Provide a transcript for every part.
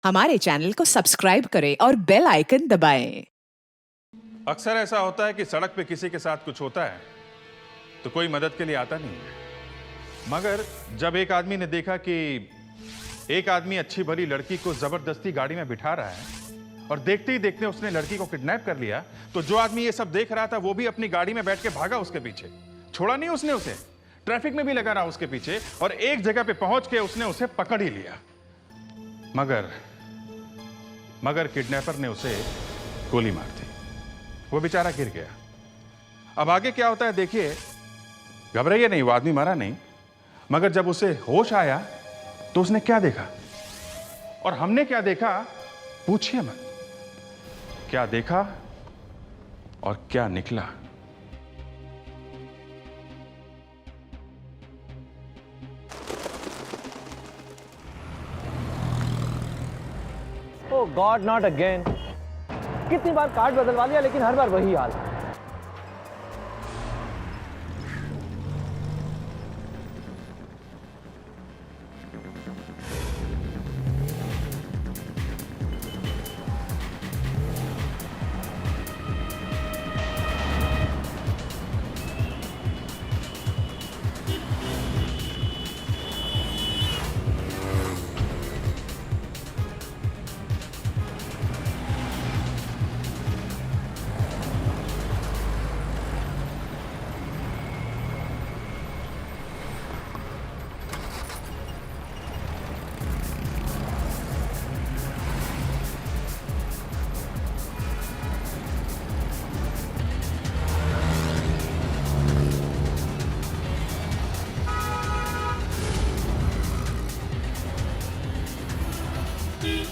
हमारे चैनल को सब्सक्राइब करें और बेल आइकन दबाएं। अक्सर ऐसा होता है कि सड़क पे किसी के साथ कुछ होता है तो कोई मदद के लिए आता नहीं है, मगर जब एक आदमी ने देखा कि एक आदमी अच्छी भली लड़की को जबरदस्ती गाड़ी में बिठा रहा है और देखते ही देखते उसने लड़की को किडनैप कर लिया, तो जो आदमी ये सब देख रहा था वो भी अपनी गाड़ी में बैठ के भागा उसके पीछे। छोड़ा नहीं उसने उसे, ट्रैफिक में भी लगा रहा उसके पीछे और एक जगह पे पहुंच के उसने उसे पकड़ ही लिया। मगर किडनैपर ने उसे गोली मार दी, वो बेचारा गिर गया। अब आगे क्या होता है देखिए, घबराइए नहीं, वो आदमी मरा नहीं, मगर जब उसे होश आया तो उसने क्या देखा और हमने क्या देखा, पूछिए मत। क्या देखा और क्या निकला। ओह गॉड, नॉट अगेन। कितनी बार कार्ड बदलवा लिया लेकिन हर बार वही हाल।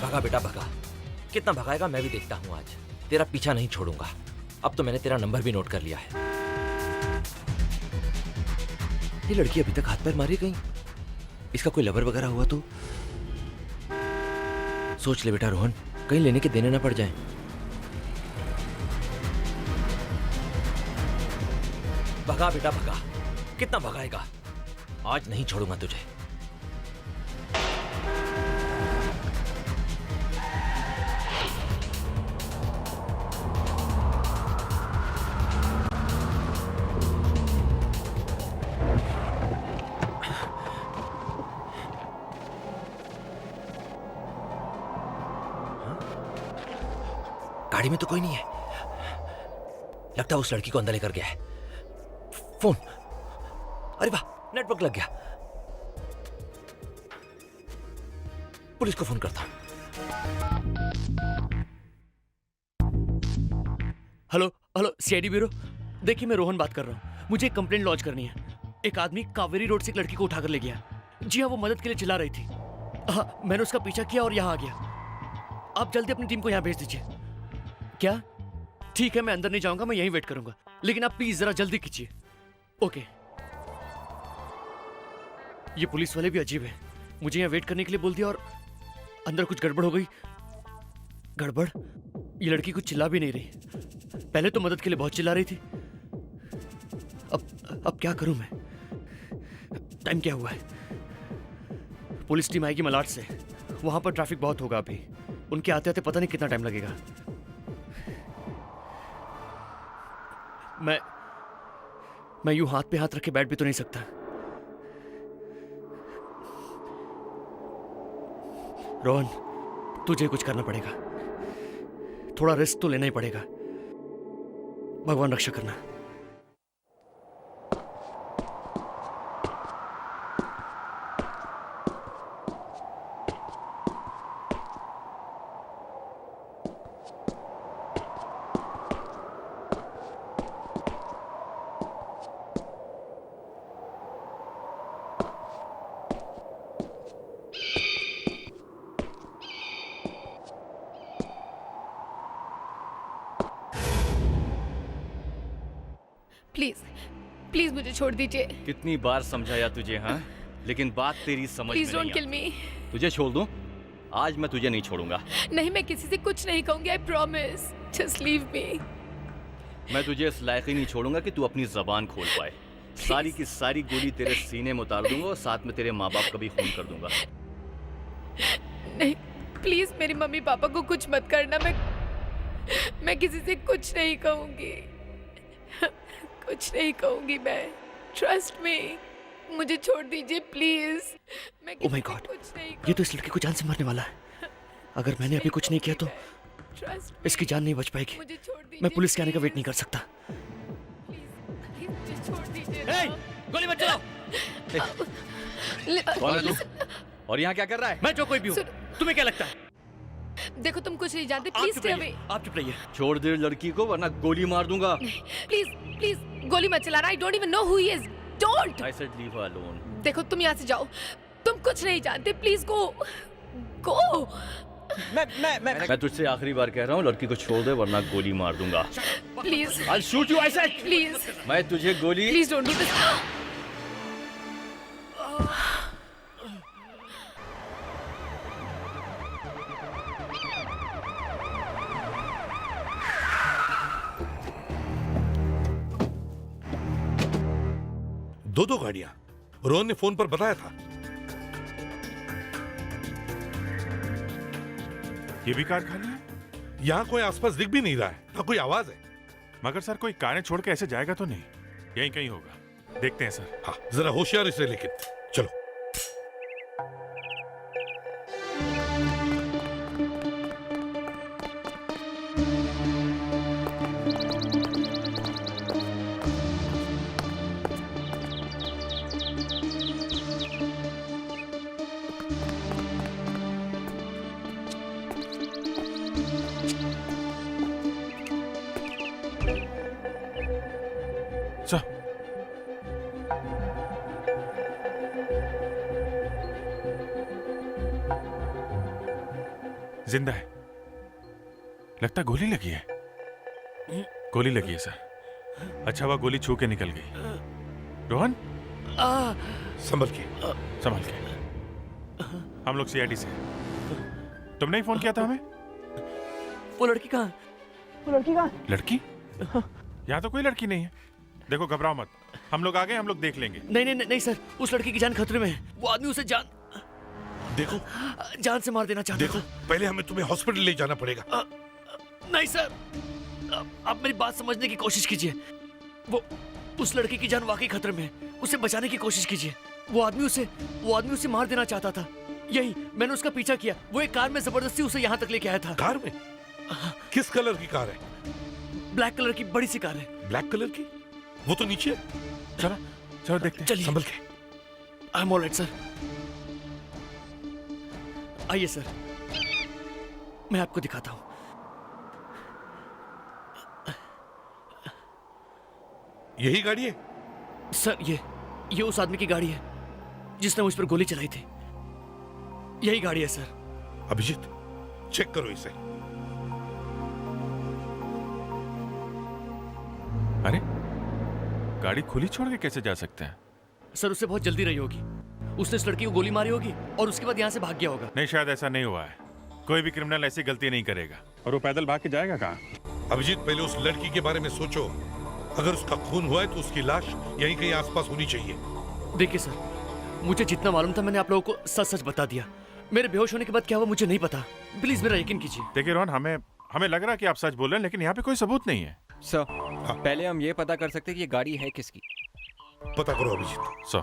भगा बेटा भगा, कितना भगाएगा मैं भी देखता हूँ आज। तेरा पीछा नहीं छोड़ूंगा। अब तो मैंने तेरा नंबर भी नोट कर लिया है। ये लड़की अभी तक हाथ पैर मारी कहीं, इसका कोई लवर वगैरह हुआ तो? सोच ले बेटा रोहन, कहीं लेने के देने ना पड़ जाए। भगा बेटा भगा, कितना भगाएगा, आज नहीं छोड़ूंगा तुझे। गाड़ी में तो कोई नहीं है, लगता है उस लड़की को अंदर लेकर गया है। फोन, अरे वाह, नेटवर्क लग गया। पुलिस को फोन करता हूं। Hello hello, CID bureau. देखिए मैं रोहन बात कर रहा हूँ, मुझे एक कंप्लेंट लॉन्च करनी है। एक आदमी कावेरी रोड से एक लड़की को उठाकर ले गया। जी हाँ, वो मदद के लिए चिल्ला रही थी। हाँ, मैंने उसका पीछा किया और यहाँ आ गया। आप जल्दी अपनी टीम को यहाँ भेज दीजिए। क्या? ठीक है, मैं अंदर नहीं जाऊंगा, मैं यहीं वेट करूंगा, लेकिन आप प्लीज जरा जल्दी कीजिए। ओके। ये पुलिस वाले भी अजीब है, मुझे यहाँ वेट करने के लिए बोल दिया और अंदर कुछ गड़बड़ हो गई। गड़बड़? ये लड़की कुछ चिल्ला भी नहीं रही, पहले तो मदद के लिए बहुत चिल्ला रही थी। अब क्या करूं मैं? टाइम क्या हुआ है? पुलिस टीम आएगी मलाड से, वहां पर ट्रैफिक बहुत होगा अभी। उनके आते आते पता नहीं कितना टाइम लगेगा। मैं यूं हाथ पे हाथ रख के बैठ भी तो नहीं सकता। रोहन, तुझे कुछ करना पड़ेगा, थोड़ा रिस्क तो लेना ही पड़ेगा। भगवान रक्षा करना। प्लीज प्लीज मुझे छोड़ दीजिए। कितनी बार समझाया तुझे, हाँ? लेकिन बात तेरी समझ में प्लीज नहीं डोंट किल मी। तुझे छोड़ दूं? आज मैं तुझे नहीं छोड़ूंगा। नहीं, मैं किसी से कुछ नहीं कहूंगी, I promise. Just leave me. मैं तुझे इस लायक ही नहीं छोड़ूंगा कि तू अपनी जबान खोल पाए। सारी की सारी गोली तेरे सीने में उतार दूंगा और साथ में तेरे माँ बाप का भी खून कर दूंगा। नहीं प्लीज मेरी मम्मी पापा को कुछ मत करना। मैं किसी से कुछ नहीं कहूंगी, कुछ नहीं कहूंगी मैं। ट्रस्ट मी, मुझे छोड़ दीजिए प्लीज। मैं Oh my किसी से God, कुछ नहीं ये तो इस लड़के को जान से मारने वाला है। अगर मैंने अभी कुछ नहीं किया तो ट्रस्ट इसकी जान नहीं बच पाएगी। मुझे छोड़ दीजिए। मैं पुलिस के आने का वेट नहीं कर सकता। प्लीज मुझे छोड़ दीजिए Hey, ना। गोली मत चलाओ। कौन है तू? और यहाँ क्या कर रहा है? मैं जो कोई भी हूँ, तुम्हें क्या लगता है? देखो तुम कुछ नहीं जानते, आप प्लीज चुप स्टे रहिए, अवे। आप चुप रहिए। छोड़ दे लड़की को वरना गोली मार दूंगा। प्लीज प्लीज गोली मत चलाना। I don't even know who he is. Don't. I said leave her alone. देखो तुम यहाँ से जाओ, तुम कुछ नहीं जानते। प्लीज गो गो। मैं तुझसे आखिरी बार कह रहा हूँ, लड़की को छोड़ दे वरना गोली मार दूंगा। Please I'll shoot you, I said. Please मैं तुझे गोली प्लीज डोंट डू दिस। दो गाड़ियां रोहन ने फोन पर बताया था। ये भी कार खाली है, यहां कोई आसपास दिख भी नहीं रहा है, ना कोई आवाज है। मगर सर कोई कारें छोड़ के ऐसे जाएगा तो नहीं, यहीं कहीं होगा। देखते हैं सर। हाँ, जरा होशियारी से, लेकिन चलो। सर, जिंदा है, लगता है गोली लगी है। गोली लगी है सर। अच्छा हुआ गोली छू के निकल गई। रोहन संभल के। संभल के। हम लोग सीआईडी से हैं। तुमने ही फोन किया था हमें? वो लड़की कहाँ है? लड़की? यहाँ तो कोई लड़की नहीं है। देखो घबराओ मत, हम लोग आ गए, हम लोग देख लेंगे। नहीं नहीं नहीं सर, उस लड़की की जान खतरे में है। वो आदमी उसे देखो जान से मार देना चाहता देखो, था। पहले हमें तुम्हें हॉस्पिटल ले जाना पड़ेगा। नहीं सर, आप मेरी बात समझने की कोशिश कीजिए। वो उस लड़की की जान वाकई खतरे में है, उसे बचाने की कोशिश कीजिए। वो आदमी उसे मार देना चाहता था। यही मैंने उसका पीछा किया। वो एक कार में जबरदस्ती उसे यहाँ तक लेके आया था। कार में? किस कलर की कार है? ब्लैक कलर की बड़ी सी कार है। ब्लैक कलर की? वो तो नीचे है। चलो चलो देखते हैं। चलिए। संभल के। I am alright sir. आइए सर, मैं आपको दिखाता हूं। यही गाड़ी है? सर ये उस आदमी की गाड़ी है जिसने मुझ पर गोली चलाई थी। यही गाड़ी है सर। अभिजीत, चेक करो इसे। अरे गाड़ी खुली छोड़ के कैसे जा सकते हैं? सर उसे बहुत जल्दी रही होगी। उसने इस लड़की को गोली मारी होगी और उसके बाद यहाँ से भाग गया होगा। नहीं, शायद ऐसा नहीं हुआ है। कोई भी क्रिमिनल ऐसी गलती नहीं करेगा। और वो पैदल भाग के जाएगा कहाँ? अभिजीत, पहले उस लड़की के बारे में सोचो। अगर उसका खून हुआ है तो उसकी लाश यहीं कहीं आसपास होनी चाहिए। देखिए सर, मुझे जितना मालूम था मैंने आप लोगों को सच सच बता दिया। मेरे बेहोश होने के बाद क्या हुआ मुझे नहीं पता। प्लीज मेरा यकीन कीजिए। देखिए रोहन, हमें लग रहा है कि आप सच बोल रहे हैं, लेकिन यहाँ पे कोई सबूत नहीं है। सर, पहले हम ये पता कर सकते हैं कि ये गाड़ी है किसकी। पता करो अभिजीत। सो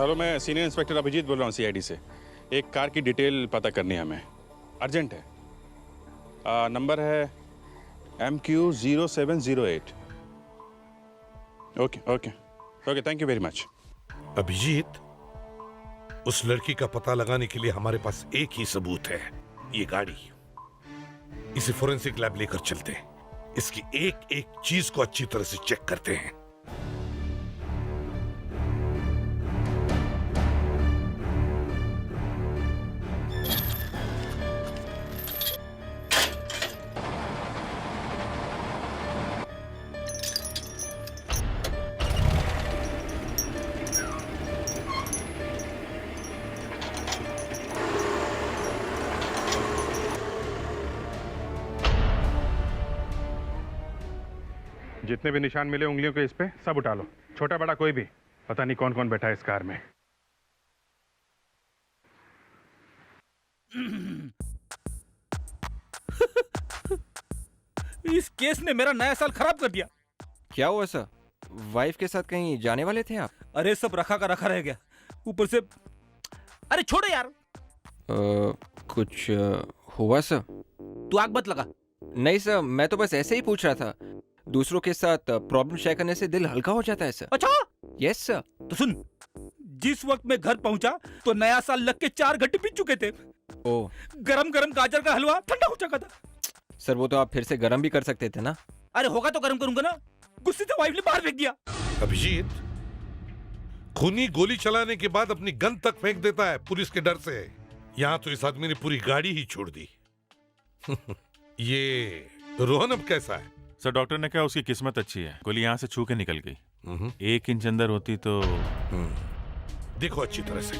हेलो, मैं सीनियर इंस्पेक्टर अभिजीत बोल रहा हूँ सीआईडी से। एक कार की डिटेल पता करनी है हमें, अर्जेंट है। नंबर है MQ0708। Okay okay okay, thank you very much. Abhijit, उस लड़की का पता लगाने के लिए हमारे पास एक ही सबूत है, ये गाड़ी। इसे फोरेंसिक लैब लेकर चलते हैं। इसकी एक एक चीज को अच्छी तरह से चेक करते हैं। जितने भी निशान मिले उंगलियों के इस पे सब उठा लो, छोटा बड़ा कोई भी, पता नहीं कौन कौन बैठा है इस कार में। इस केस ने मेरा नया साल खराब कर दिया। क्या हुआ सर? वाइफ के साथ कहीं जाने वाले थे आप? अरे सब रखा का रखा रह गया, ऊपर से अरे छोड़ो यार। कुछ हुआ सर? तू आग मत लगा। नहीं सर, मैं तो बस ऐसे ही पूछ रहा था। दूसरों के साथ प्रॉब्लम शेयर करने से दिल हल्का हो जाता है सर। अच्छा यस सर। तो सुन, जिस वक्त मैं घर पहुंचा तो नया साल लग के 4 घंटे बीत चुके थे। ओ गरम गरम गाजर का हलवा ठंडा हो चुका था। सर, वो तो आप फिर से गर्म भी कर सकते थे ना। अरे होगा तो गरम करूंगा ना। गुस्से से वाइफ ने बाहर फेंक दिया। अभिजीत, खूनी गोली चलाने के बाद अपनी गन तक फेंक देता है पुलिस के डर से। यहां तो इस आदमी ने पूरी गाड़ी ही छोड़ दी। ये रोहन अब कैसा है? सर, डॉक्टर ने कहा उसकी किस्मत अच्छी है, गोली यहाँ से छू के निकल गई। 1 इंच अंदर होती तो। देखो अच्छी तरह से।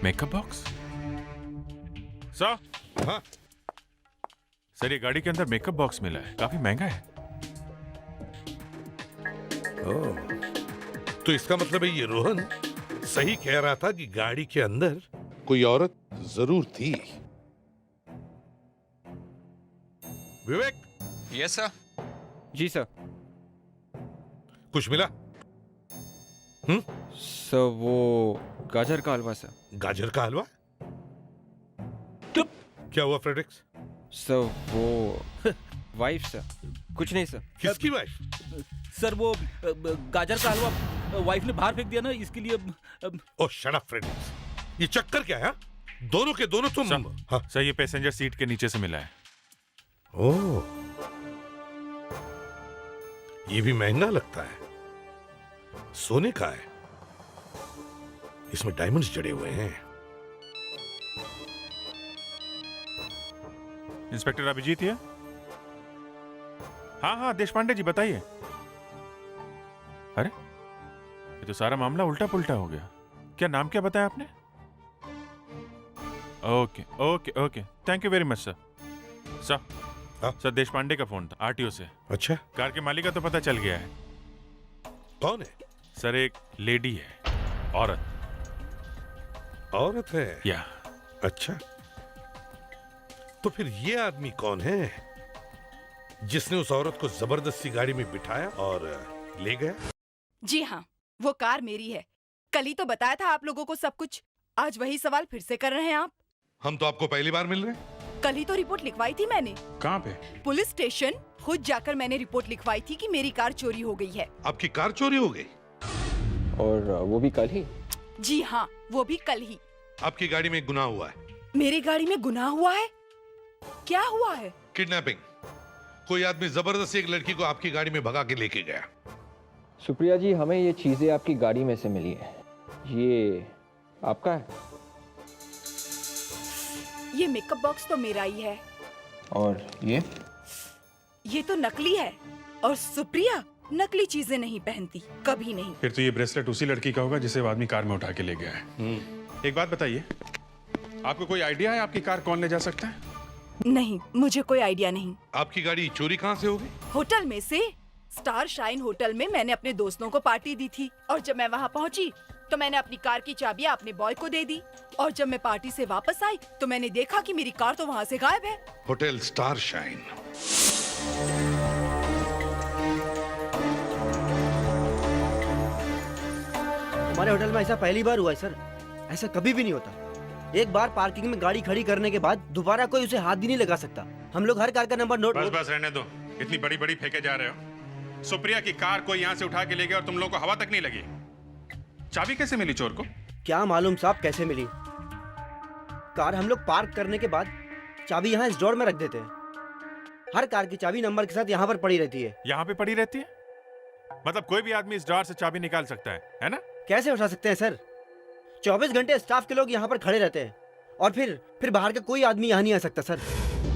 Makeup box? सर। हाँ सर, ये गाड़ी के अंदर मेकअप बॉक्स मिला है, काफी महंगा है। तो इसका मतलब है ये रोहन सही कह रहा था कि गाड़ी के अंदर कोई औरत जरूर थी। विवेक। Yes sir. जी सर। कुछ मिला? सर, वो गाजर का हलवा सर। गाजर का हलवा? चुप। क्या हुआ फ्रेडरिक्स? सर, वो वाइफ सर। कुछ नहीं सर। किसकी वाइफ? सर वो गाजर का हलवा वाइफ ने बाहर फेंक दिया ना, इसके लिए। ओह शट अप फ्रेडरिक्स, ये चक्कर क्या है? दोनों के दोनों तुम। हाँ। सर, ये पैसेंजर सीट के नीचे से मिला है। ओह, ये भी महंगा लगता है। सोने का है, इसमें डायमंड्स जड़े हुए हैं। इंस्पेक्टर अभिजीत है? हाँ हाँ, देश पांडे जी बताइए। अरे, ये तो सारा मामला उल्टा पुल्टा हो गया। क्या नाम क्या बताया आपने? Okay okay okay, thank you very much sir. Sir, देश पांडे का फोन था आरटीओ से। अच्छा, कार के मालिक का तो पता चल गया है। कौन है? सर, एक लेडी है, औरत। औरत है? या। अच्छा, तो फिर ये आदमी कौन है जिसने उस औरत को जबरदस्ती गाड़ी में बिठाया और ले गया? जी हाँ, वो कार मेरी है। कल ही तो बताया था आप लोगों को सब कुछ। आज वही सवाल फिर से कर रहे हैं आप। हम तो आपको पहली बार मिल रहे हैं। कल ही तो रिपोर्ट लिखवाई थी मैंने। कहाँ पे? पुलिस स्टेशन खुद जाकर मैंने रिपोर्ट लिखवाई थी कि मेरी कार चोरी हो गई है। आपकी कार चोरी हो गई? और वो भी कल ही? जी हाँ, वो भी कल ही। आपकी गाड़ी में गुनाह हुआ है। मेरी गाड़ी में गुनाह हुआ है? क्या हुआ है? किडनैपिंग। कोई आदमी जबरदस्ती एक लड़की को आपकी गाड़ी में भगा के लेके गया। सुप्रिया जी, हमें ये चीजें आपकी गाड़ी में से मिली है। ये आपका है? ये मेकअप बॉक्स तो मेरा ही है। और ये तो नकली है। और सुप्रिया नकली चीजें नहीं पहनती, कभी नहीं। फिर तो ये ब्रेसलेट उसी लड़की का होगा जिसे वो आदमी कार में उठा के ले गया है। एक बात बताइए, आपको कोई आइडिया है आपकी कार कौन ले जा सकता है? नहीं, मुझे कोई आइडिया नहीं। आपकी गाड़ी चोरी कहाँ से हो गई? होटल में से। स्टार शाइन होटल में मैंने अपने दोस्तों को पार्टी दी थी, और जब मैं वहाँ पहुँची तो मैंने अपनी कार की चाबियाँ अपने बॉय को दे दी। और जब मैं पार्टी से वापस आई तो मैंने देखा कि मेरी कार तो वहाँ से गायब है। Hotel star shine. हमारे होटल में ऐसा पहली बार हुआ है सर। ऐसा कभी भी नहीं होता। एक बार पार्किंग में गाड़ी खड़ी करने के बाद दोबारा कोई उसे हाथ भी नहीं लगा सकता। हम लोग हर कार का नंबर नोट। बस रहने दो, इतनी बड़ी बड़ी फेंके जा रहे हो। सुप्रिया की कार कोई यहाँ से उठा के ले गया और तुम लोगों को हवा तक नहीं लगी। चाबी कैसे मिली चोर को? क्या मालूम साहब कैसे मिली। कार हम लोग पार्क करने के बाद चाबी यहाँ इस ड्रॉर में रख देते हैं। हर कार की चाबी नंबर के साथ यहाँ पर पड़ी रहती है। यहाँ पे पड़ी रहती है? मतलब कोई भी आदमी इस ड्रॉर से चाबी निकाल सकता है ना? कैसे उठा सकते हैं सर? 24 घंटे स्टाफ के लोग यहाँ पर खड़े रहते हैं, और फिर बाहर का कोई आदमी यहाँ नहीं आ सकता सर।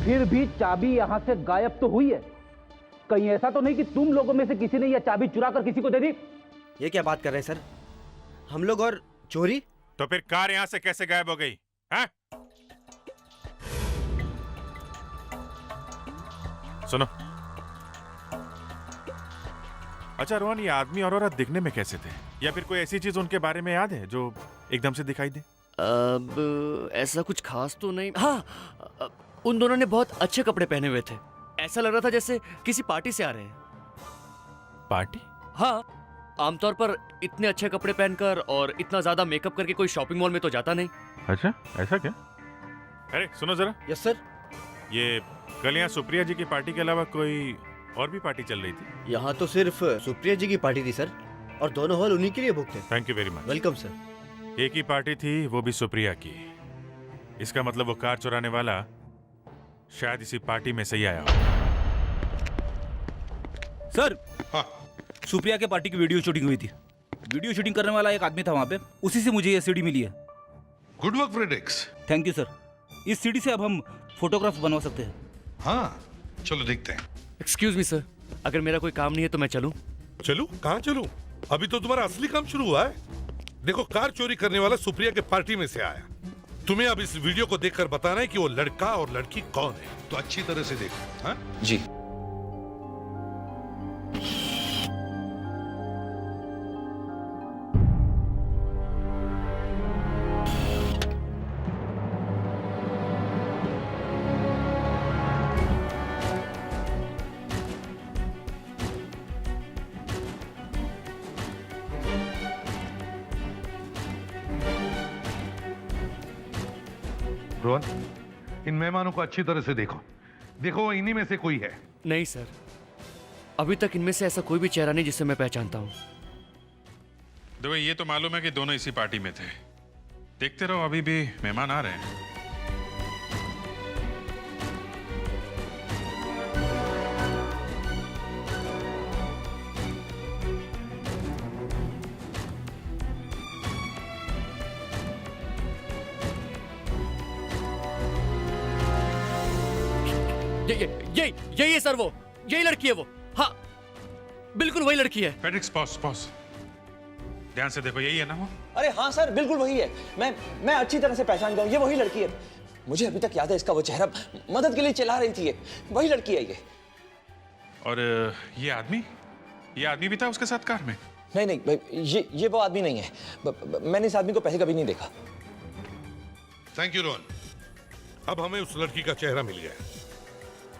फिर भी चाबी यहाँ से गायब तो हुई है। कहीं ऐसा तो नहीं कि तुम लोगों में से किसी ने यह चाबी चुरा कर किसी को दे दी? ये क्या बात कर रहे हैं सर? हम लोग और चोरी? तो फिर कार यहां से कैसे गायब हो गई? हैं? सुनो, अच्छा रोहन, ये आदमी और औरत दिखने में कैसे थे? या फिर कोई ऐसी चीज उनके बारे में याद है जो एकदम से दिखाई दे? अब ऐसा कुछ खास तो नहीं। हाँ, उन दोनों ने बहुत अच्छे कपड़े पहने हुए थे। ऐसा लग रहा था जैसे किसी पार्टी से आ रहे हैं। पार्टी? हाँ, आमतौर पर इतने अच्छे कपड़े पहनकर और इतना ज्यादा मेकअप करके कोई शॉपिंग मॉल में तो जाता नहीं। अच्छा, ऐसा क्या? अरे सुनो जरा। Yes sir. ये कल यहाँ सुप्रिया जी की पार्टी के अलावा कोई और भी पार्टी चल रही थी? यहाँ तो सिर्फ सुप्रिया जी की पार्टी थी सर, और दोनों हॉल उन्हीं के लिए बुक थे। Thank you very much. Welcome sir. एक ही पार्टी थी, वो भी सुप्रिया की। इसका मतलब वो कार चुराने वाला शायद इसी पार्टी में से ही आया हो। सर, हाँ, सुप्रिया के पार्टी की वीडियो शूटिंग हुई थी। वीडियो शूटिंग करने वाला एक आदमी था वहाँ पे, उसी से मुझे ये सीडी मिली है। Good work Fredex. Thank you sir. इस सीडी से अब हम फोटोग्राफ बनवा सकते हैं। हाँ, चलो देखते हैं। एक्सक्यूज मी सर, अगर मेरा कोई काम नहीं है तो मैं चलूं? चलूं? कहाँ चलूं? अभी तो तुम्हारा असली काम शुरू हुआ है। देखो, कार चोरी करने वाला सुप्रिया के पार्टी में से आया। तुम्हें अब इस वीडियो को देखकर बताना है कि वो लड़का और लड़की कौन है। तो अच्छी तरह से देखो। हाँ जी। रोहन, इन मेहमानों को अच्छी तरह से देखो। देखो, इन्हीं में से कोई है। नहीं सर, अभी तक इनमें से ऐसा कोई भी चेहरा नहीं जिसे मैं पहचानता हूँ। देखो, ये तो मालूम है कि दोनों इसी पार्टी में थे। देखते रहो, अभी भी मेहमान आ रहे हैं। यही है सर, वो यही लड़की है वो। हाँ, बिल्कुल वही लड़की है। फेडेरिक्स, पॉज पॉज। ध्यान से देखो, यही है ना वो? अरे हाँ सर, बिल्कुल वही है। मैं अच्छी तरह से पहचान गया हूँ, ये वही लड़की है। मुझे अभी तक याद है इसका वो चेहरा, मदद के लिए चिल्ला रही थी। ये वही लड़की है ये। और ये आदमी भी था उसके साथ कार में? नहीं, ये वो आदमी नहीं है। मैंने इस आदमी को पहले कभी नहीं देखा। Thank you Rohan. अब हमें उस लड़की का चेहरा मिल गया।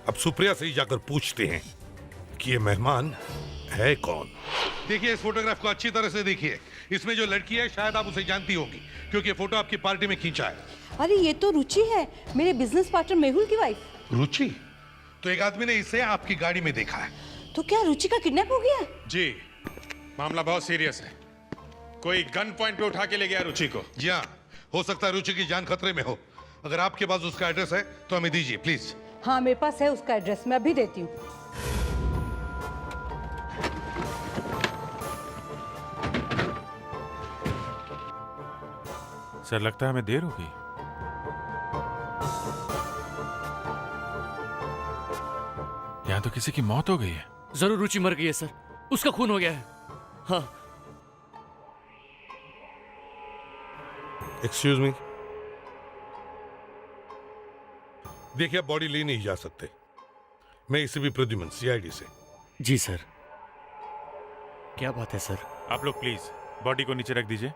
अब सुप्रिया से ही जाकर पूछते हैं कि ये मेहमान है कौन। देखिए, इस फोटोग्राफ को अच्छी तरह से देखिए। इसमें जो लड़की है शायद आप उसे जानती होंगी, क्योंकि ये फोटो आपकी पार्टी में खींचा है। अरे ये तो रुचि है, मेरे बिजनेस पार्टनर मेहुल की वाइफ। रुचि? तो एक आदमी ने इसे आपकी गाड़ी में देखा है। तो क्या रुचि का किडनैप हो गया? जी, मामला बहुत सीरियस है। कोई गन पॉइंट पे उठा के ले गया रुचि को। जी हाँ, हो सकता है रुचि की जान खतरे में हो। अगर आपके पास उसका एड्रेस है तो हमें दीजिए प्लीज। हाँ, मेरे पास है उसका एड्रेस, मैं अभी देती हूँ। सर, लगता है हमें देर होगी। यहाँ तो किसी की मौत हो गई है। जरूर रुचि मर गई है सर, उसका खून हो गया है। हाँ। Excuse me. देखिए, आप बॉडी ले नहीं जा सकते। मैं इसे भी प्रद्युमन, सीआईडी से। जी सर। क्या बात है सर? आप लोग प्लीज बॉडी को नीचे रख दीजिए।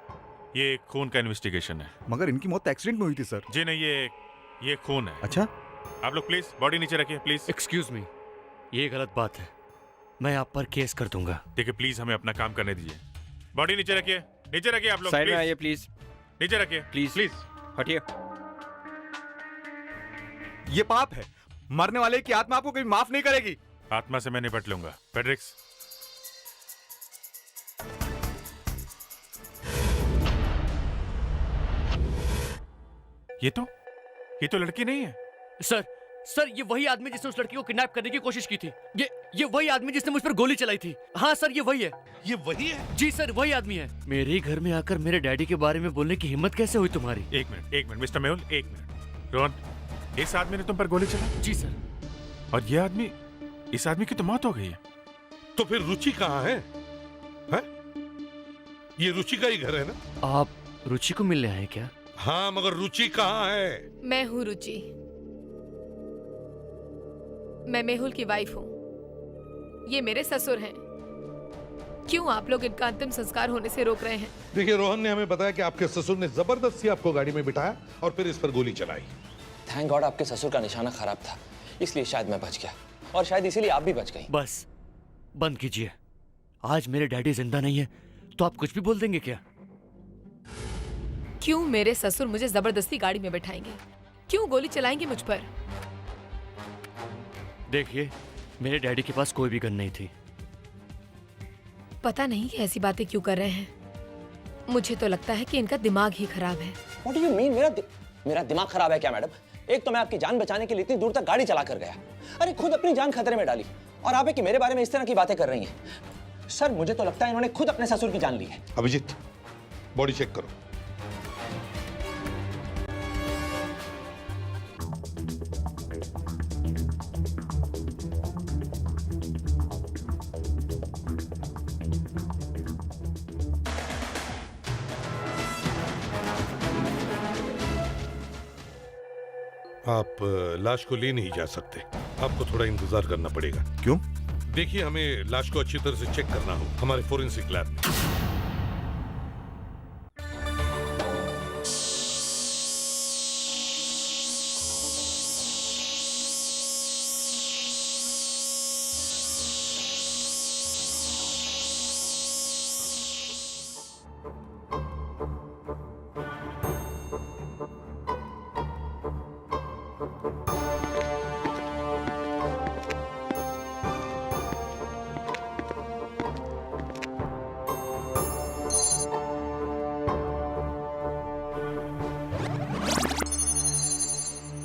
ये खून का इन्वेस्टिगेशन है। मगर इनकी मौत एक्सीडेंट में हुई थी सर। जी नहीं, ये खून है। अच्छा, आप लोग प्लीज बॉडी नीचे रखिए प्लीज। एक्सक्यूज मी, ये गलत बात है। मैं आप पर केस कर दूंगा। देखिए, प्लीज हमें अपना काम करने दीजिए। बॉडी नीचे रखिए, नीचे रखिए आप लोग। साइड में आइए प्लीज। नीचे रखिए प्लीज। प्लीज हटिए। ये पाप है। मरने वाले की आत्मा आपको कभी माफ नहीं करेगी। आत्मा से मैं निपट लूंगा। फेडेरिक्स, ये तो लड़की नहीं है। सर, ये वही आदमी जिसने उस लड़की को किडनैप करने की कोशिश की थी। ये वही आदमी जिसने मुझ पर गोली चलाई थी। हाँ सर, ये वही है। ये वही है? जी सर, वही आदमी है। मेरे घर में आकर मेरे डैडी के बारे में बोलने की हिम्मत कैसे हुई तुम्हारी? एक मिनट मिस्टर मेहुल, एक मिनट। रोहन, इस आदमी ने तुम पर गोली चलाई? जी सर। और ये आदमी, इस आदमी की तो मौत हो गई है। तो फिर रुचि कहाँ है? ये रुचि का ही घर है ना? आप रुचि को मिलने आए क्या? हाँ, मगर रुचि कहाँ है? मैं हूँ रुचि। मैं मेहुल की वाइफ हूँ। ये मेरे ससुर हैं। क्यों आप लोग इनका अंतिम संस्कार होने से रोक रहे हैं? देखिए, रोहन ने हमें बताया कि आपके ससुर ने जबरदस्ती आपको गाड़ी में बिठाया और फिर इस पर गोली चलाई। थैंक गॉड आपके ससुर का निशाना खराब था, इसलिए शायद मैं बच गया और शायद इसीलिए आप भी बच गई। बस बंद कीजिए। आज मेरे डैडी जिंदा नहीं है तो आप कुछ भी बोल देंगे क्या? क्यों मेरे ससुर मुझे जबरदस्ती गाड़ी में बैठाएंगे? क्यों गोली चलाएंगे मुझ पर? देखिए, मेरे डैडी के पास कोई भी गन नहीं थी। पता नहीं कि ऐसी बातें क्यों कर रहे हैं। मुझे तो लगता है कि इनका दिमाग ही खराब है। What do you mean? मेरा दिमाग खराब है क्या मैडम? एक तो मैं आपकी जान बचाने के लिए इतनी दूर तक गाड़ी चला कर गया, अरे खुद अपनी जान खतरे में डाली, और आप है कि मेरे बारे में इस तरह की बातें कर रही हैं। सर, मुझे तो लगता है इन्होंने खुद अपने ससुर की जान ली है। अभिजीत, बॉडी चेक करो। आप लाश को ले नहीं जा सकते, आपको थोड़ा इंतजार करना पड़ेगा। क्यों? देखिए, हमें लाश को अच्छी तरह से चेक करना हो हमारे फोरेंसिक लैब में।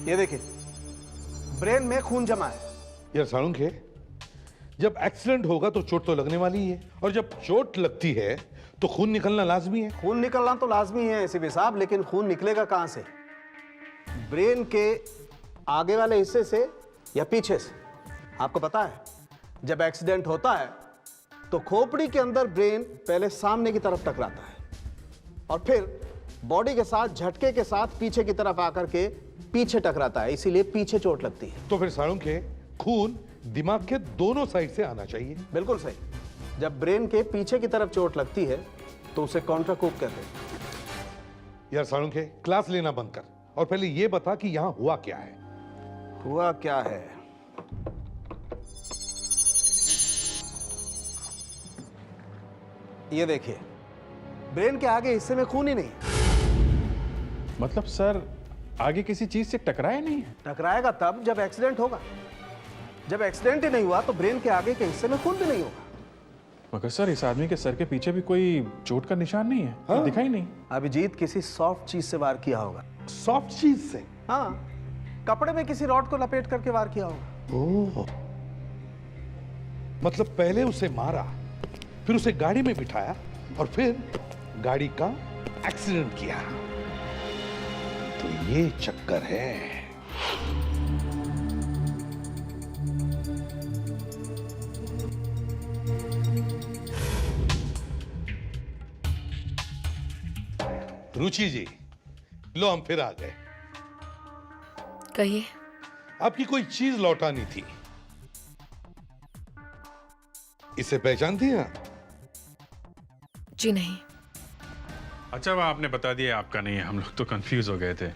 ये देखिए, ब्रेन में खून जमा है। यार सालुंख है, जब एक्सीडेंट होगा तो चोट तो लगने वाली ही है, और जब चोट लगती है तो खून निकलना लाजमी है। खून निकलना तो लाजमी है एसीपी साहब, लेकिन खून निकलेगा कहां से? ब्रेन के आगे वाले हिस्से से या पीछे से? आपको पता है, जब एक्सीडेंट होता है तो खोपड़ी के अंदर ब्रेन पहले सामने की तरफ टकराता है और फिर बॉडी के साथ झटके के साथ पीछे की तरफ आकर के पीछे टकराता है, इसीलिए पीछे चोट लगती है। तो फिर सालुंख है, खून दिमाग के दोनों साइड से आना चाहिए। बिल्कुल सही। जब ब्रेन के पीछे की तरफ चोट लगती है तो उसे कॉन्ट्राकूप कहते हैं। यार सालुंख है, क्लास लेना बंद कर और पहले ये बता कि यहां हुआ क्या है। हुआ क्या है? ये देखिए, ब्रेन के आगे हिस्से में खून ही नहीं। मतलब सर, आगे किसी चीज से टकराया नहीं है? टकराएगा तब जब एक्सीडेंट होगा। जब एक्सीडेंट ही नहीं हुआ तो ब्रेन के आगे के हिस्से में खून भी नहीं होगा। मगर सर, इस आदमी के सर के पीछे भी कोई चोट का निशान नहीं है। हाँ? दिखाई नहीं। अभिजीत किसी सॉफ्ट चीज से वार किया होगा। सॉफ्ट चीज से? हाँ, कपड़े में किसी रॉड को लपेट करके वार किया होगा। ओह, मतलब पहले उसे मारा, फिर उसे गाड़ी में बिठाया और फिर गाड़ी का एक्सीडेंट किया। तो ये चक्कर है। रुचि जी, लो हम फिर आ गए। कहिए। आपकी कोई चीज लौटानी थी, इसे पहचानती हैं आप? जी नहीं। अच्छा, वह आपने बता दिया आपका नहीं है, हम लोग तो कंफ्यूज हो गए थे।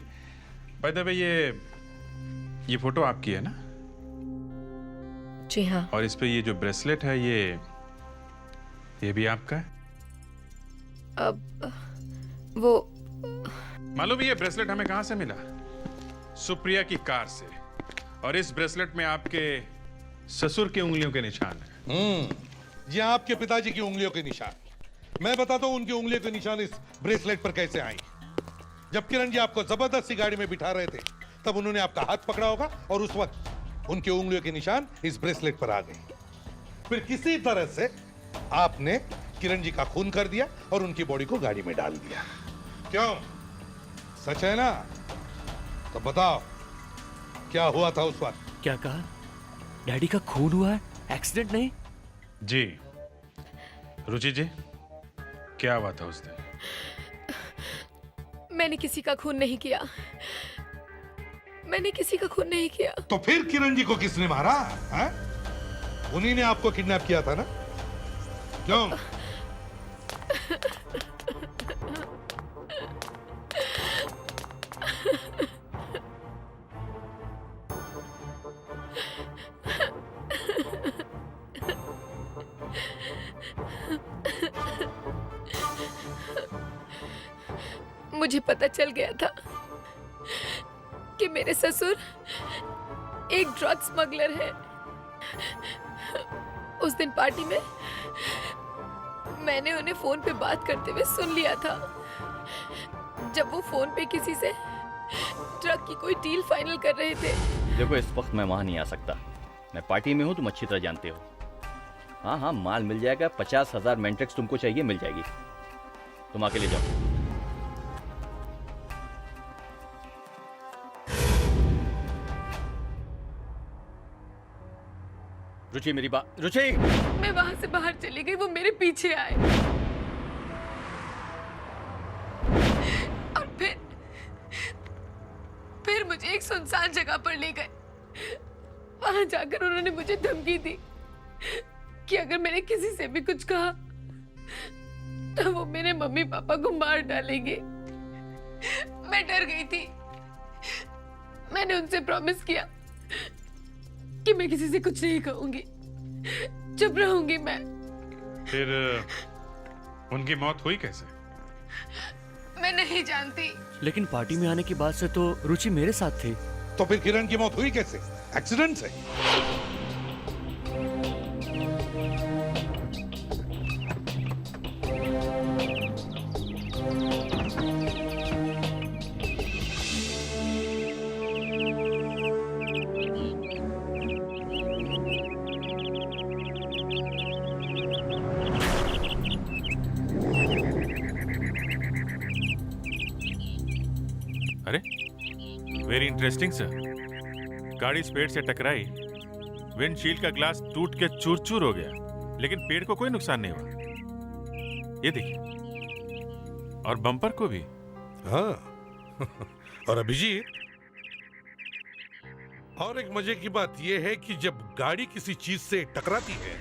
बाय द वे, ये फोटो आपकी है ना? जी हाँ। और इस पे ये जो ब्रेसलेट है, ये भी आपका है? अब वो मालूम है ये ब्रेसलेट हमें कहां से मिला? सुप्रिया की कार से। और इस ब्रेसलेट में आपके ससुर की उंगलियों के निशान है। ये आपके पिताजी की उंगलियों के निशान। मैं बताता हूं उनकी उंगलियों के निशान इस ब्रेसलेट पर कैसे आई। जब किरण जी आपको जबरदस्ती गाड़ी में बिठा रहे थे, तब उन्होंने आपका हाथ पकड़ा होगा और उस वक्त उनकी उंगलियों के निशान इस ब्रेसलेट पर आ गए। फिर किसी तरह से आपने किरण जी का खून कर दिया और उनकी बॉडी को गाड़ी में डाल दिया। क्यों, सच है ना? तो बताओ, क्या हुआ था उस वक्त? क्या कहा? डैडी का खून हुआ है, एक्सीडेंट नहीं? जी। रुचि जी, क्या हुआ था उस दिन? मैंने किसी का खून नहीं किया। मैंने किसी का खून नहीं किया। तो फिर किरण जी को किसने मारा है? उन्हीं ने आपको किडनैप किया था ना? क्यों? मुझे पता चल गया था कि मेरे ससुर एक ड्रग स्मगलर है। उस दिन पार्टी में मैंने उन्हें फोन पे बात करते हुए सुन लिया था, जब वो फोन पे किसी से ड्रग की कोई डील फाइनल कर रहे थे। देखो, इस वक्त मैं वहां नहीं आ सकता। मैं पार्टी में हूं, तुम अच्छी तरह जानते हो। हाँ हाँ, माल मिल जाएगा। 50,000 मैंट्रिक्स तुमको चाहिए, मिल जाएगी। तुम आके ले जाओ। रुचि, मेरी बात। रुचि, मैं वहां से बाहर चली गई, वो मेरे पीछे आए और फिर मुझे एक सुनसान जगह पर ले गए। वहां जाकर उन्होंने मुझे धमकी दी कि अगर मैंने किसी से भी कुछ कहा तो वो मेरे मम्मी पापा को मार डालेंगे। मैं डर गई थी। मैंने उनसे प्रॉमिस किया कि मैं किसी से कुछ नहीं कहूंगी, चुप रहूंगी मैं। फिर उनकी मौत हुई कैसे? मैं नहीं जानती। लेकिन पार्टी में आने के बाद से तो रुचि मेरे साथ थी। तो फिर किरण की मौत हुई कैसे? एक्सीडेंट से? अरे, वेरी इंटरेस्टिंग सर। गाड़ी इस पेड़ से टकराई, विंडशील्ड का ग्लास टूट के चूर चूर हो गया, लेकिन पेड़ को कोई नुकसान नहीं हुआ। ये देखिए, और बम्पर को भी। हाँ। और अभिजीत, और एक मजे की बात यह है कि जब गाड़ी किसी चीज से टकराती है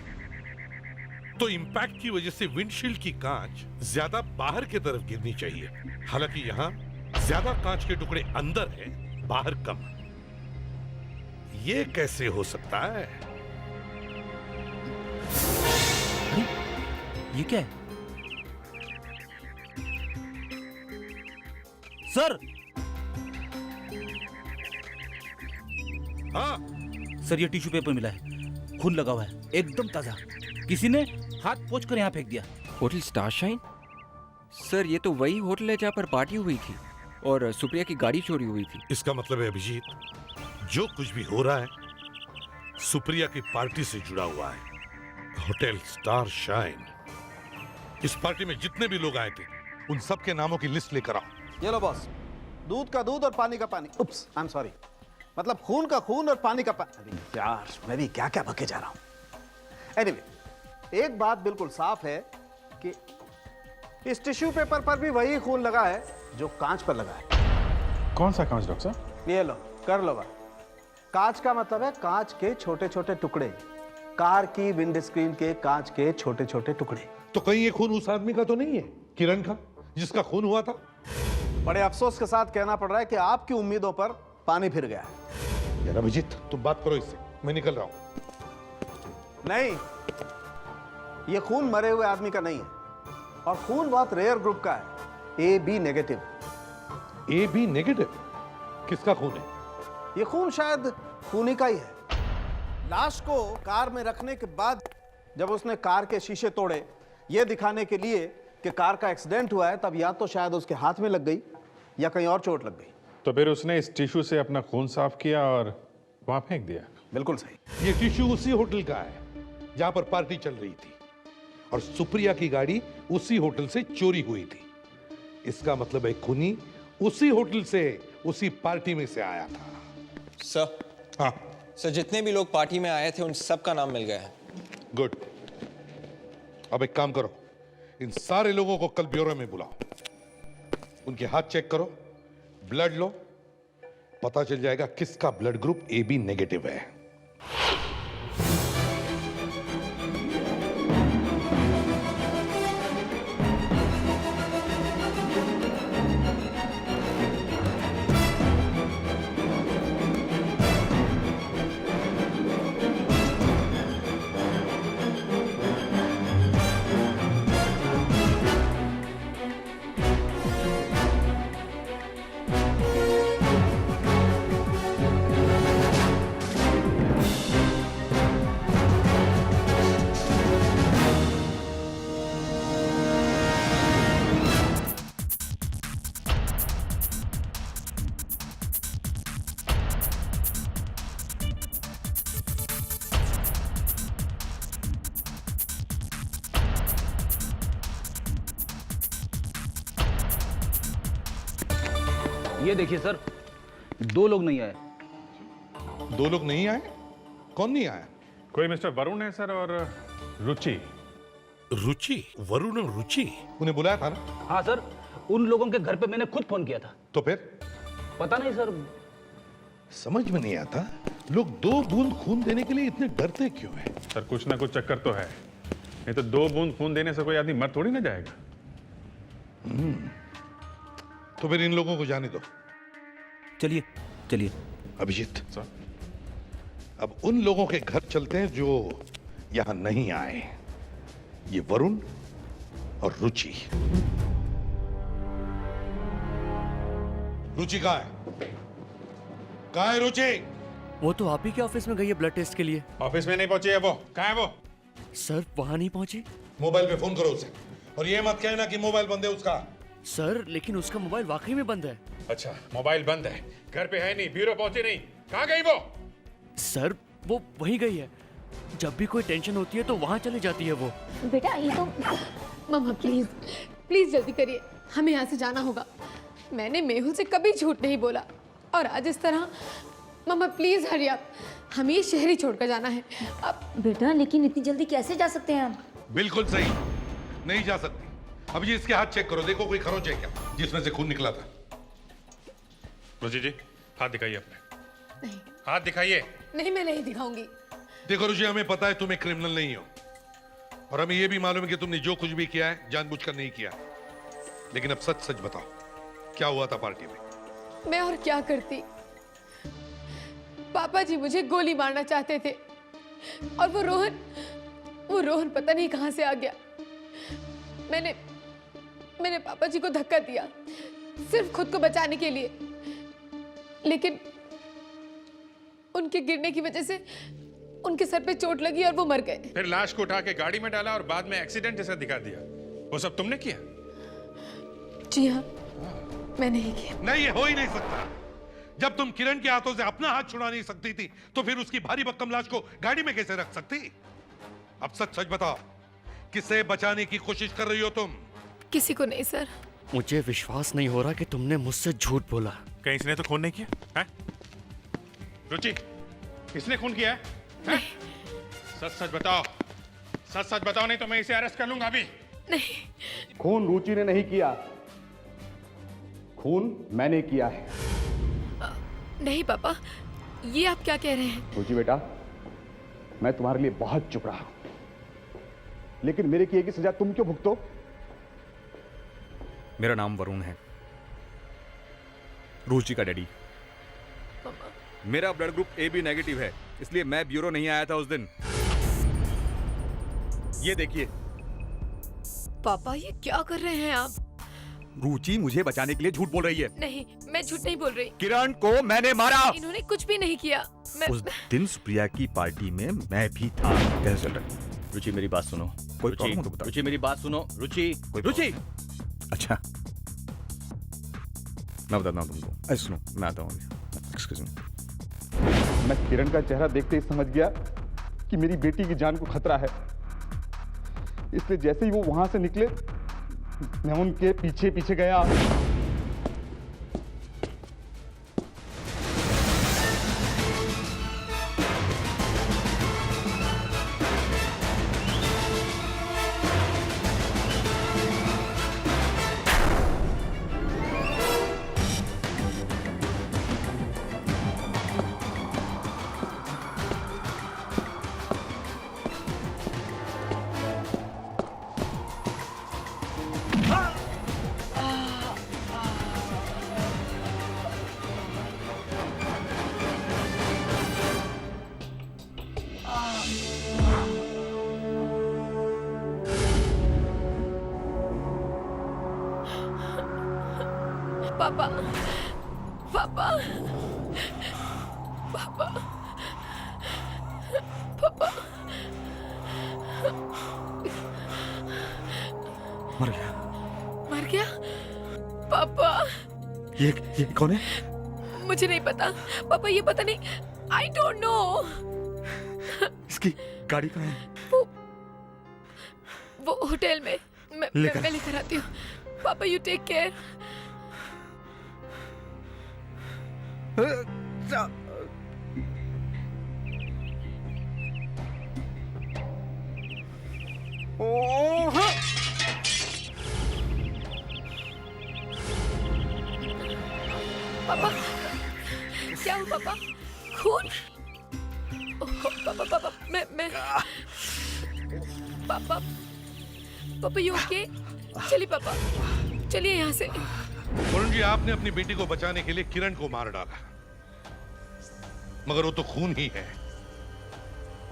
तो इंपैक्ट की वजह से विंडशील्ड की कांच ज्यादा बाहर की तरफ गिरनी चाहिए। हालांकि यहाँ ज्यादा कांच के टुकड़े अंदर हैं, बाहर कम। ये कैसे हो सकता है? ये क्या है? सर! हाँ सर, ये टिश्यू पेपर मिला है, खून लगा हुआ है, एकदम ताजा। किसी ने हाथ पोंछ कर यहाँ फेंक दिया। होटल स्टारशाइन? सर, ये तो वही होटल है जहाँ पर पार्टी हुई थी और सुप्रिया की गाड़ी चोरी हुई थी। इसका मतलब है अभिजीत, जो कुछ भी हो रहा है सुप्रिया की पार्टी से जुड़ा हुआ है। Hotel star shine. इस पार्टी में जितने भी लोग आए थे उन सब के नामों की लिस्ट लेकर आओ। ये लो बॉस, दूध का दूध और पानी का पानी। उप्स, आई एम सॉरी, मतलब खून का खून और पानी का पानी। अरे यार, मैं भी क्या क्या बके जा रहा हूं। एनीवे, एक बात बिल्कुल साफ है कि इस टिश्यू पेपर पर भी वही खून लगा है जो कांच पर लगा है। कौन सा कांच डॉक्टर साहब? ये लो, कर लो बात। कांच का मतलब है कांच के छोटे छोटे टुकड़े, कार की विंड स्क्रीन के कांच के छोटे छोटे टुकड़े। तो कहीं ये खून उस आदमी का तो नहीं है, किरण का, जिसका खून हुआ था? बड़े अफसोस के साथ कहना पड़ रहा है कि आपकी उम्मीदों पर पानी फिर गया है। यार अभिजीत, तुम बात करो इससे, मैं निकल रहा हूं। नहीं, ये खून मरे हुए आदमी का नहीं है, और खून बहुत रेयर ग्रुप का है, AB नेगेटिव। AB negative? किसका खून है? ये खून शायद खूनी का ही है। लाश को कार में रखने के बाद जब उसने कार के शीशे तोड़े ये दिखाने के लिए कि कार का एक्सीडेंट हुआ है, तब या तो शायद उसके हाथ में लग गई या कहीं और चोट लग गई। तो फिर उसने इस टिश्यू से अपना खून साफ किया और वहां फेंक दिया। बिल्कुल सही। ये टिश्यू उसी होटल का है जहां पर पार्टी चल रही थी, और सुप्रिया की गाड़ी उसी होटल से चोरी हुई थी। इसका मतलब है खूनी उसी होटल से उसी पार्टी में से आया था। सर, हाँ सर, जितने भी लोग पार्टी में आए थे उन सब का नाम मिल गया है। गुड। अब एक काम करो, इन सारे लोगों को कल ब्यूरो में बुलाओ, उनके हाथ चेक करो, ब्लड लो, पता चल जाएगा किसका ब्लड ग्रुप AB नेगेटिव है। ये देखिए सर, 2 लोग नहीं आए। 2 लोग नहीं आए? कौन नहीं आया? कोई मिस्टर वरुण है सर और रुचि। रुचि? वरुण और रुचि? उन्हें बुलाया था ना? हाँ सर, उन लोगों के घर पे मैंने खुद फोन किया था। तो फिर? पता नहीं सर। समझ में नहीं आता, लोग 2 बूंद खून देने के लिए इतने डरते क्यों हैं? सर कुछ ना कुछ चक्कर तो है, नहीं तो 2 बूंद खून देने से कोई आदमी मर थोड़ी ना जाएगा। तो फिर इन लोगों को जाने दो। चलिए चलिए। अभिजीत सर, अब उन लोगों के घर चलते हैं जो यहां नहीं आए। ये वरुण और रुचि। रुचि कहाँ है? कहाँ है रुचि? वो तो आप ही के ऑफिस में गई है ब्लड टेस्ट के लिए। ऑफिस में नहीं पहुंची है वो। कहाँ है वो? सर वहां नहीं पहुंची। मोबाइल पे फोन करो उसे, और ये मत कहना कि मोबाइल बंद है उसका। सर लेकिन उसका मोबाइल वाकई में बंद है। अच्छा, मोबाइल बंद है, घर पे है नहीं, ब्यूरो पहुंची नहीं, कहाँ गई वो? सर वो वहीं गई है, जब भी कोई टेंशन होती है तो वहां चली जाती है वो। बेटा ये तो मम्मा प्लीज प्लीज जल्दी करिए, हमें यहाँ से जाना होगा। मैंने मेहुल से कभी झूठ नहीं बोला, और आज इस तरह। मम्मा प्लीज हरी आप, हमें ये शहर ही छोड़कर जाना है अब। बेटा लेकिन इतनी जल्दी कैसे जा सकते हैं हम? बिल्कुल सही, नहीं जा सकती। अब ये इसके हाथ चेक करो, देखो कोई खरोच है क्या जिसमें से खून निकला था। रुचि जी, हाथ दिखाइए अपने। नहीं हाथ दिखाइए। नहीं, मैं नहीं दिखाऊंगी। देखो रुचि, हमें पता है तुम एक क्रिमिनल नहीं हो, और हमें यह भी मालूम है कि तुमने जो कुछ भी किया है जानबूझकर नहीं किया। लेकिन अब सच सच बताओ, क्या हुआ था पार्टी में? मैं और क्या करती, पापा जी मुझे गोली मारना चाहते थे, और वो रोहन पता नहीं कहां से आ गया। मैंने पापा जी को धक्का दिया सिर्फ खुद को बचाने के लिए, लेकिन उनके गिरने की वजह से उनके सर पे चोट लगी और वो मर गए। फिर लाश को उठा के गाड़ी में डाला और बाद में एक्सीडेंट जैसा दिखा दिया। वो सब तुमने किया? जी हाँ, मैंने ही किया। नहीं, ये हो ही नहीं सकता। जब तुम किरण के हाथों से अपना हाथ छुड़ा नहीं सकती थी, तो फिर उसकी भारी भरकम लाश को गाड़ी में कैसे रख सकती? अब सच सच बताओ, किसे बचाने की कोशिश कर रही हो तुम? किसी को नहीं सर। मुझे विश्वास नहीं हो रहा कि तुमने मुझसे झूठ बोला। कहीं इसने तो खून नहीं किया है? रुचि, इसने खून किया है? सच सच बताओ, सच सच बताओ, नहीं तो मैं इसे अरेस्ट कर लूंगा अभी। नहीं, खून रुचि ने नहीं किया, खून मैंने किया है। नहीं पापा, ये आप क्या कह रहे हैं? रुचि बेटा, मैं तुम्हारे लिए बहुत चुप रहा, लेकिन मेरे किए की सजा तुम क्यों भुगतो? मेरा नाम वरुण है, रुचि का डैडी। मेरा ब्लड ग्रुप AB नेगेटिव है, इसलिए मैं ब्यूरो नहीं आया था उस दिन। ये देखिए। पापा ये क्या कर रहे हैं आप? रुचि मुझे बचाने के लिए झूठ बोल रही है। नहीं, मैं झूठ नहीं बोल रही। किरण को मैंने मारा। इन्होंने कुछ भी नहीं किया। उस दिन सुप्रिया की पार्टी में मैं भी था। कैसे चल रहा है? रुचि मेरी बात सुनो। कोई प्रॉब्लम हो तो बताओ। रुचि मेरी बात सुनो। रुचि, रुचि। अच्छा, मैं बताता हूँ तुमको। ऐसे सुनो, मैं आता हूँ। Excuse me. मैं किरण का चेहरा देखते ही समझ गया कि मेरी बेटी की जान को खतरा है, इसलिए जैसे ही वो वहां से निकले मैं उनके पीछे पीछे गया। पापा पापा पापा पापा मर गया। मर गया पापा। ये कौन है? मुझे नहीं पता पापा, ये पता नहीं, आई डोंट नो। इसकी गाड़ी कहाँ है? वो होटल में। मैं लेकर आती हूँ। पापा यू टेक केयर। पापा क्या हुआ पापा? खून? पापा पापा मैं पापा पापा यू ओके? चलिए पापा, चलिए यहाँ से। वरुण जी, आपने अपनी बेटी को बचाने के लिए किरण को मार डाला, मगर वो तो खून ही है,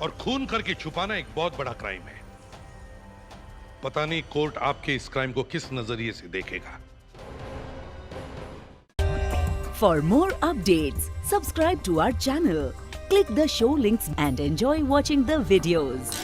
और खून करके छुपाना एक बहुत बड़ा क्राइम है। पता नहीं कोर्ट आपके इस क्राइम को किस नजरिए से देखेगा। For more updates, subscribe to our channel, click the show links and enjoy watching the videos.